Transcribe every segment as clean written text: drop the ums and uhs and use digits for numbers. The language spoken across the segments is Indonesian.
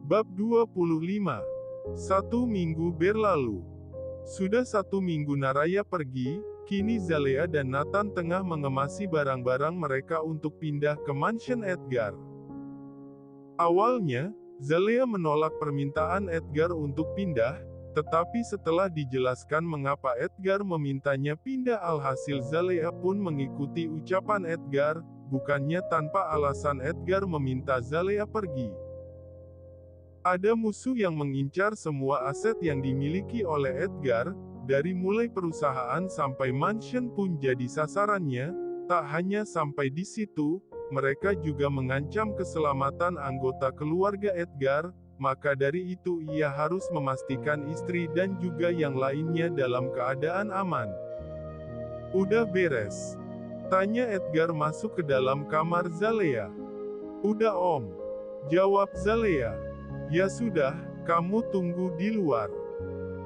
Bab 25. 1 minggu berlalu. Sudah 1 minggu Naraya pergi, kini Zalea dan Nathan tengah mengemasi barang-barang mereka untuk pindah ke mansion Edgar. Awalnya, Zalea menolak permintaan Edgar untuk pindah, tetapi setelah dijelaskan mengapa Edgar memintanya pindah alhasil Zalea pun mengikuti ucapan Edgar, bukannya tanpa alasan Edgar meminta Zalea pergi. Ada musuh yang mengincar semua aset yang dimiliki oleh Edgar, dari mulai perusahaan sampai mansion pun jadi sasarannya. Tak hanya sampai di situ, mereka juga mengancam keselamatan anggota keluarga Edgar, maka dari itu ia harus memastikan istri dan juga yang lainnya dalam keadaan aman. "Udah beres?" tanya Edgar masuk ke dalam kamar Zalea. "Udah Om," jawab Zalea. "Ya sudah, kamu tunggu di luar.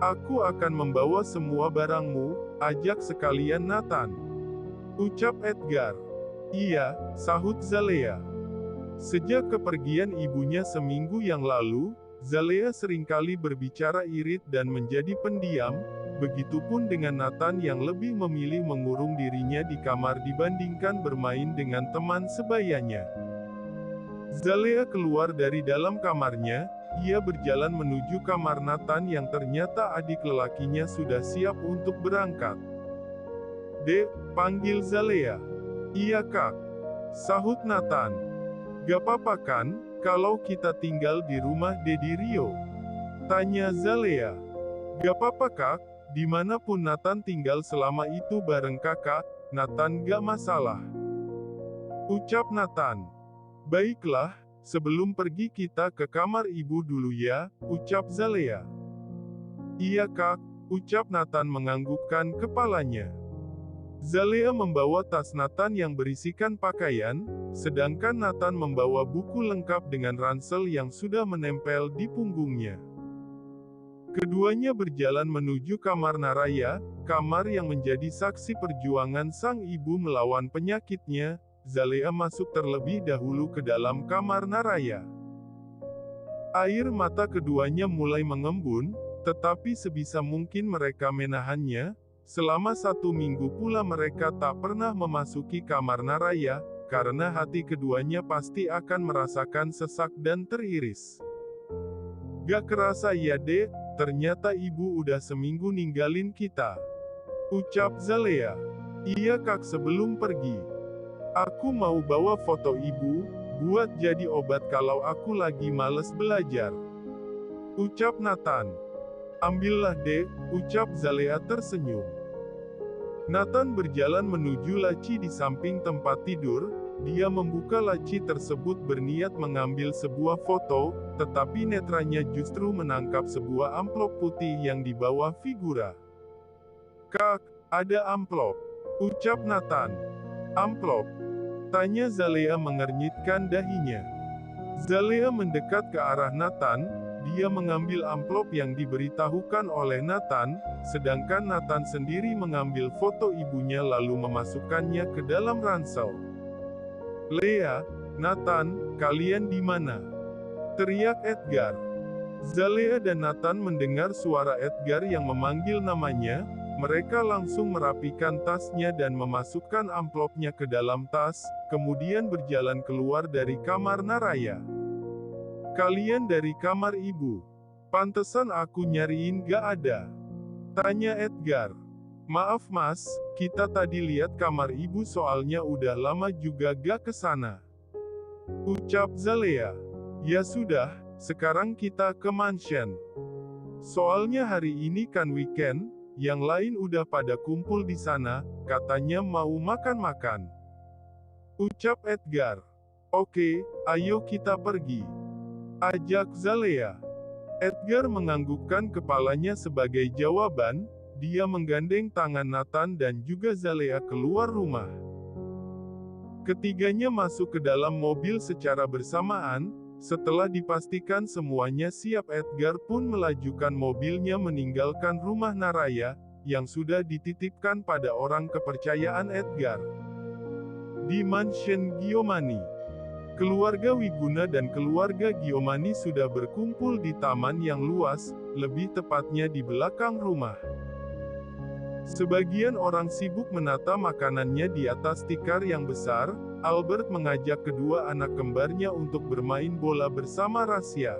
Aku akan membawa semua barangmu, ajak sekalian Nathan," ucap Edgar. "Iya," sahut Zalea. Sejak kepergian ibunya seminggu yang lalu, Zalea seringkali berbicara irit dan menjadi pendiam, begitupun dengan Nathan yang lebih memilih mengurung dirinya di kamar dibandingkan bermain dengan teman sebayanya. Zalea keluar dari dalam kamarnya, ia berjalan menuju kamar Nathan yang ternyata adik lelakinya sudah siap untuk berangkat. "Dek," panggil Zalea. "Iya Kak," sahut Nathan. "Gak apa-apa kan, kalau kita tinggal di rumah Dedi Rio?" tanya Zalea. "Gak apa-apa Kak, dimanapun Nathan tinggal selama itu bareng kakak, Nathan gak masalah," ucap Nathan. "Baiklah, sebelum pergi kita ke kamar ibu dulu ya," ucap Zalea. "Iya Kak," ucap Nathan menganggukkan kepalanya. Zalea membawa tas Nathan yang berisikan pakaian, sedangkan Nathan membawa buku lengkap dengan ransel yang sudah menempel di punggungnya. Keduanya berjalan menuju kamar Naraya, kamar yang menjadi saksi perjuangan sang ibu melawan penyakitnya. Zalea masuk terlebih dahulu ke dalam kamar Naraya. Air mata keduanya mulai mengembun, tetapi sebisa mungkin mereka menahannya. Selama 1 minggu pula mereka tak pernah memasuki kamar Naraya, karena hati keduanya pasti akan merasakan sesak dan teriris. "Gak kerasa ya Dek, ternyata ibu udah seminggu ninggalin kita," ucap Zalea. "Iya Kak, sebelum pergi aku mau bawa foto ibu, buat jadi obat kalau aku lagi males belajar," ucap Nathan. "Ambillah Dek," ucap Zalea tersenyum. Nathan berjalan menuju laci di samping tempat tidur. Dia membuka laci tersebut berniat mengambil sebuah foto, tetapi netranya justru menangkap sebuah amplop putih yang dibawa figura. "Kak, ada amplop," ucap Nathan. "Amplop?" tanya Zalea mengernyitkan dahinya. Zalea mendekat ke arah Nathan, dia mengambil amplop yang diberitahukan oleh Nathan, sedangkan Nathan sendiri mengambil foto ibunya lalu memasukkannya ke dalam ransel. "Lea, Nathan, kalian di mana?" teriak Edgar. Zalea dan Nathan mendengar suara Edgar yang memanggil namanya. Mereka langsung merapikan tasnya dan memasukkan amplopnya ke dalam tas, kemudian berjalan keluar dari kamar Naraya. "Kalian dari kamar ibu? Pantesan aku nyariin gak ada," tanya Edgar. "Maaf Mas, kita tadi lihat kamar ibu soalnya udah lama juga gak kesana," ucap Zalea. "Ya sudah, sekarang kita ke mansion. Soalnya hari ini kan weekend, yang lain udah pada kumpul di sana, katanya mau makan-makan," ucap Edgar. "Oke, ayo kita pergi," ajak Zalea. Edgar menganggukkan kepalanya sebagai jawaban. Dia menggandeng tangan Nathan dan juga Zalea keluar rumah. Ketiganya masuk ke dalam mobil secara bersamaan. Setelah dipastikan semuanya siap, Edgar pun melajukan mobilnya meninggalkan rumah Naraya, yang sudah dititipkan pada orang kepercayaan Edgar. Di mansion Giovanni. Keluarga Wiguna dan keluarga Giomani sudah berkumpul di taman yang luas, lebih tepatnya di belakang rumah. Sebagian orang sibuk menata makanannya di atas tikar yang besar. Albert mengajak kedua anak kembarnya untuk bermain bola bersama Rasya.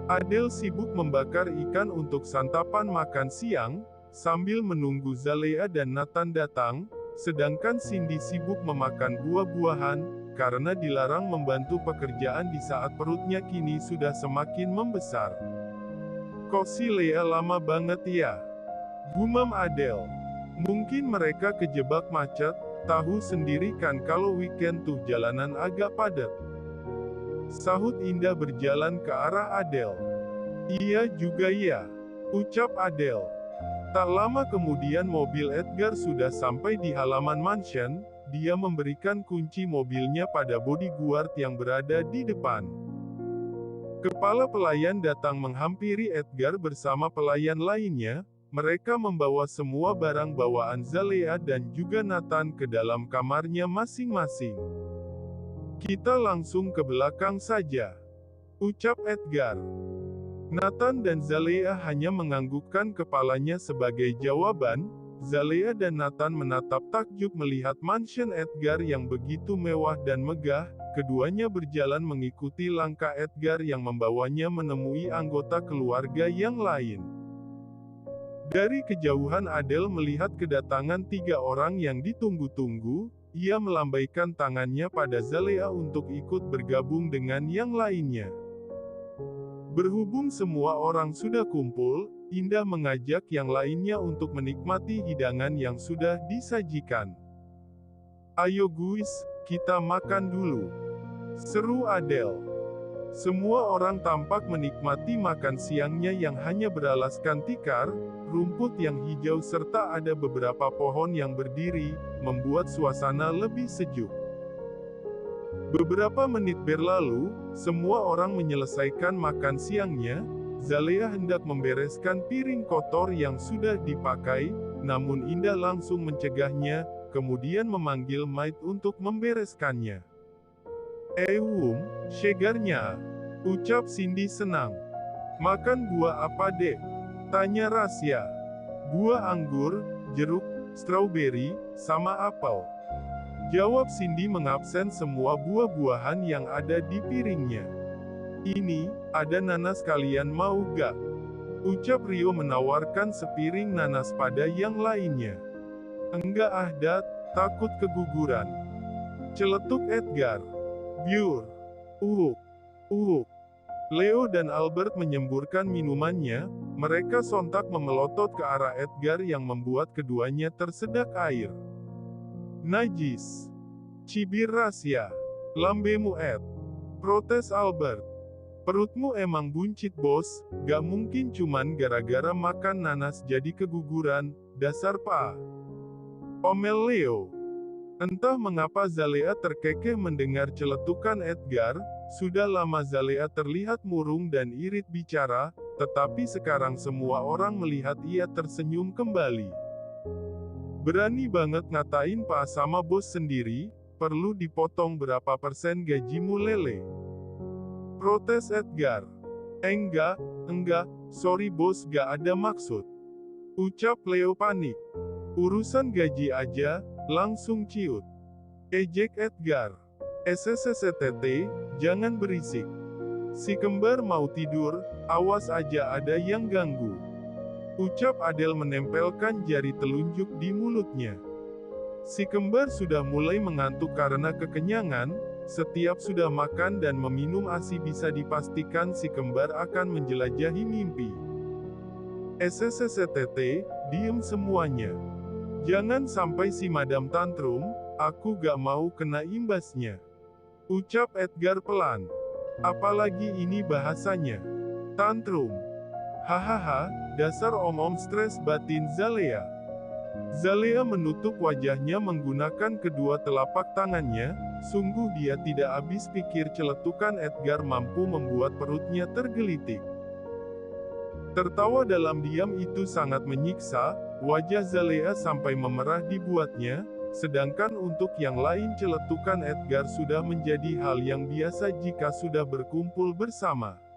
Adele sibuk membakar ikan untuk santapan makan siang, sambil menunggu Zalea dan Nathan datang, sedangkan Cindy sibuk memakan buah-buahan, karena dilarang membantu pekerjaan di saat perutnya kini sudah semakin membesar. "Kok si Lea lama banget ya?" gumam Adele. "Mungkin mereka kejebak macet, tahu sendiri kan kalau weekend tuh jalanan agak padat," sahut Indah berjalan ke arah Adele. "Iya juga ya," ucap Adele. Tak lama kemudian mobil Edgar sudah sampai di halaman mansion. Dia memberikan kunci mobilnya pada bodyguard yang berada di depan. Kepala pelayan datang menghampiri Edgar bersama pelayan lainnya. Mereka membawa semua barang bawaan Zalea dan juga Nathan ke dalam kamarnya masing-masing. "Kita langsung ke belakang saja," ucap Edgar. Nathan dan Zalea hanya menganggukkan kepalanya sebagai jawaban. Zalea dan Nathan menatap takjub melihat mansion Edgar yang begitu mewah dan megah. Keduanya berjalan mengikuti langkah Edgar yang membawanya menemui anggota keluarga yang lain. Dari kejauhan Adele melihat kedatangan 3 orang yang ditunggu-tunggu. Ia melambaikan tangannya pada Zalea untuk ikut bergabung dengan yang lainnya. Berhubung semua orang sudah kumpul, Indah mengajak yang lainnya untuk menikmati hidangan yang sudah disajikan. "Ayo guys, kita makan dulu," seru Adele. Semua orang tampak menikmati makan siangnya yang hanya beralaskan tikar, rumput yang hijau serta ada beberapa pohon yang berdiri, membuat suasana lebih sejuk. Beberapa menit berlalu, semua orang menyelesaikan makan siangnya. Zalea hendak membereskan piring kotor yang sudah dipakai, namun Indah langsung mencegahnya, kemudian memanggil maid untuk membereskannya. Segarnya," ucap Cindy senang. "Makan buah apa dek?" tanya Rasya. "Buah anggur, jeruk, stroberi, sama apel," jawab Cindy mengabsen semua buah-buahan yang ada di piringnya. "Ini, ada nanas, kalian mau gak?" ucap Rio menawarkan sepiring nanas pada yang lainnya. "Enggak ah Dad, takut keguguran," celetuk Edgar. "Biur. Uhuk." Leo dan Albert menyemburkan minumannya. Mereka sontak memelotot ke arah Edgar yang membuat keduanya tersedak air. "Najis," cibir Rasya. "Lambemu Ed," protes Albert. "Perutmu emang buncit bos, gak mungkin cuman gara-gara makan nanas jadi keguguran, dasar pa," omel Leo. Entah mengapa Zalea terkekeh mendengar celetukan Edgar. Sudah lama Zalea terlihat murung dan irit bicara, tetapi sekarang semua orang melihat ia tersenyum kembali. "Berani banget ngatain pa sama bos sendiri, perlu dipotong berapa persen gajimu lele?" protes Edgar. Enggak, sorry bos, gak ada maksud," ucap Leo panik. "Urusan gaji aja, langsung ciut," ejek Edgar. "SSSTT, jangan berisik. Si kembar mau tidur, awas aja ada yang ganggu," ucap Adele menempelkan jari telunjuk di mulutnya. Si kembar sudah mulai mengantuk karena kekenyangan. Setiap sudah makan dan meminum ASI bisa dipastikan si kembar akan menjelajahi mimpi. "SSSTT, diem semuanya. Jangan sampai si madam tantrum, aku gak mau kena imbasnya," ucap Edgar pelan. "Apalagi ini bahasanya. Tantrum. Hahaha, dasar om-om stres," batin Zalea. Zalea menutup wajahnya menggunakan kedua telapak tangannya. Sungguh dia tidak habis pikir celetukan Edgar mampu membuat perutnya tergelitik. Tertawa dalam diam itu sangat menyiksa. Wajah Zalea sampai memerah dibuatnya. Sedangkan untuk yang lain celetukan Edgar sudah menjadi hal yang biasa jika sudah berkumpul bersama.